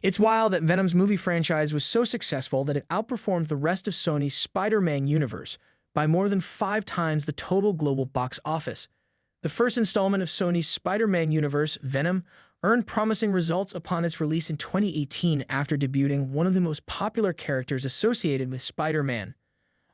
It's wild that Venom's movie franchise was so successful that it outperformed the rest of Sony's Spider-Man universe by more than 5 times the total global box office. The first installment of Sony's Spider-Man universe, Venom, earned promising results upon its release in 2018 after debuting one of the most popular characters associated with Spider-Man.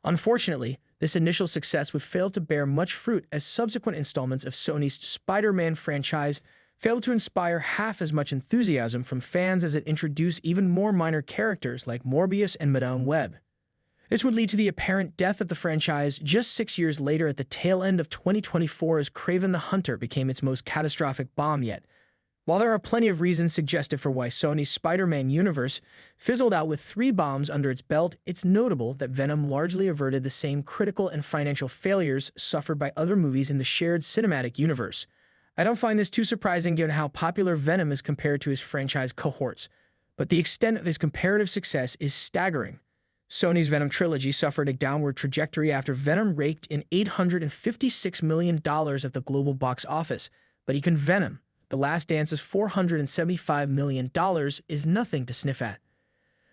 Unfortunately, this initial success would fail to bear much fruit as subsequent installments of Sony's Spider-Man franchise failed to inspire half as much enthusiasm from fans as it introduced even more minor characters like Morbius and Madame Web. This would lead to the apparent death of the franchise just 6 years later at the tail end of 2024 as Kraven the Hunter became its most catastrophic bomb yet. While there are plenty of reasons suggested for why Sony's Spider-Man universe fizzled out with 3 bombs under its belt, it's notable that Venom largely averted the same critical and financial failures suffered by other movies in the shared cinematic universe. I don't find this too surprising given how popular Venom is compared to his franchise cohorts, but the extent of his comparative success is staggering. Sony's Venom trilogy suffered a downward trajectory after Venom raked in $856 million at the global box office, but even Venom, The Last Dance's $475 million, is nothing to sniff at.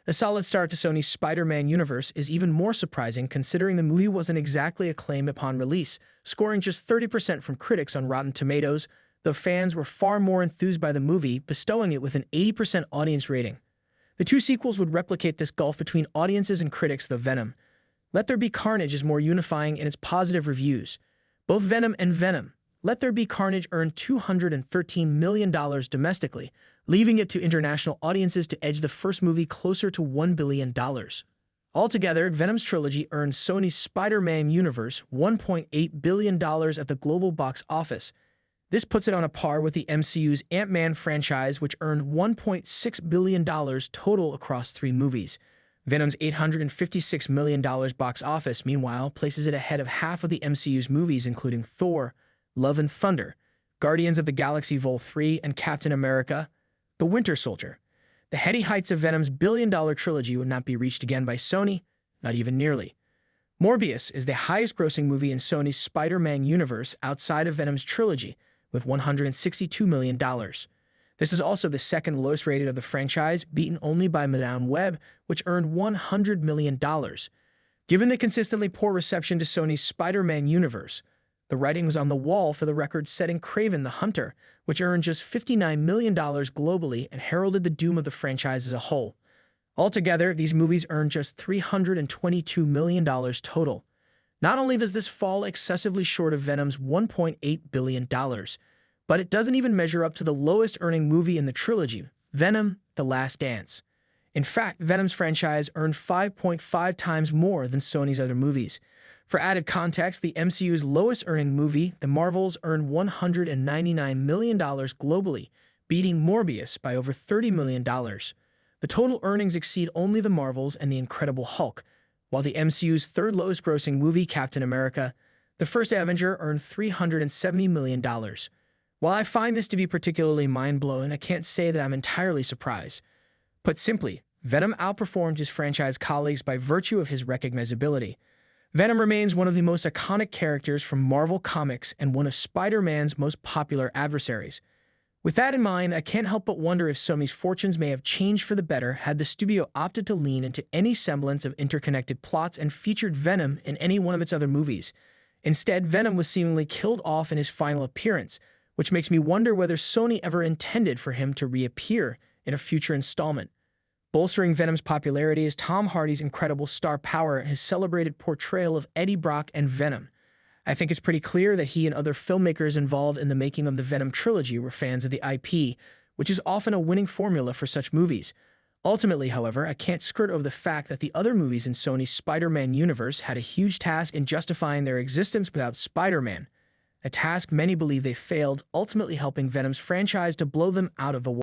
The solid start to Sony's Spider-Man universe is even more surprising considering the movie wasn't exactly acclaimed upon release, scoring just 30% from critics on Rotten Tomatoes, though fans were far more enthused by the movie, bestowing it with an 80% audience rating. The 2 sequels would replicate this gulf between audiences and critics, though Venom, Let There Be Carnage is more unifying in its positive reviews. Both Venom and Venom, Let There Be Carnage earned $213 million domestically, leaving it to international audiences to edge the first movie closer to $1 billion. Altogether, Venom's trilogy earned Sony's Spider-Man universe $1.8 billion at the global box office. This puts it on a par with the MCU's Ant-Man franchise, which earned $1.6 billion total across 3 movies. Venom's $856 million box office, meanwhile, places it ahead of half of the MCU's movies, including Thor, Love and Thunder, Guardians of the Galaxy Vol. 3, and Captain America: The Winter Soldier. The heady heights of Venom's billion-dollar trilogy would not be reached again by Sony, not even nearly. Morbius is the highest-grossing movie in Sony's Spider-Man universe outside of Venom's trilogy, with $162 million. This is also the second lowest rated of the franchise, beaten only by Madame Web, which earned $100 million. Given the consistently poor reception to Sony's Spider-Man universe, the writing was on the wall for the record-setting Kraven the Hunter, which earned just $59 million globally and heralded the doom of the franchise as a whole. Altogether, these movies earned just $322 million total. Not only does this fall excessively short of Venom's $1.8 billion, but it doesn't even measure up to the lowest-earning movie in the trilogy, Venom: The Last Dance. In fact, Venom's franchise earned 5.5 times more than Sony's other movies. For added context, the MCU's lowest-earning movie, The Marvels, earned $199 million globally, beating Morbius by over $30 million. The total earnings exceed only The Marvels and The Incredible Hulk, while the MCU's third lowest-grossing movie, Captain America: The First Avenger, earned $370 million. While I find this to be particularly mind-blowing, I can't say that I'm entirely surprised. Put simply, Venom outperformed his franchise colleagues by virtue of his recognizability. Venom remains one of the most iconic characters from Marvel Comics and one of Spider-Man's most popular adversaries. With that in mind, I can't help but wonder if Sony's fortunes may have changed for the better had the studio opted to lean into any semblance of interconnected plots and featured Venom in any one of its other movies. Instead, Venom was seemingly killed off in his final appearance, which makes me wonder whether Sony ever intended for him to reappear in a future installment. Bolstering Venom's popularity is Tom Hardy's incredible star power and his celebrated portrayal of Eddie Brock and Venom. I think it's pretty clear that he and other filmmakers involved in the making of the Venom trilogy were fans of the IP, which is often a winning formula for such movies. Ultimately, however, I can't skirt over the fact that the other movies in Sony's Spider-Man universe had a huge task in justifying their existence without Spider-Man, a task many believe they failed, ultimately helping Venom's franchise to blow them out of the water.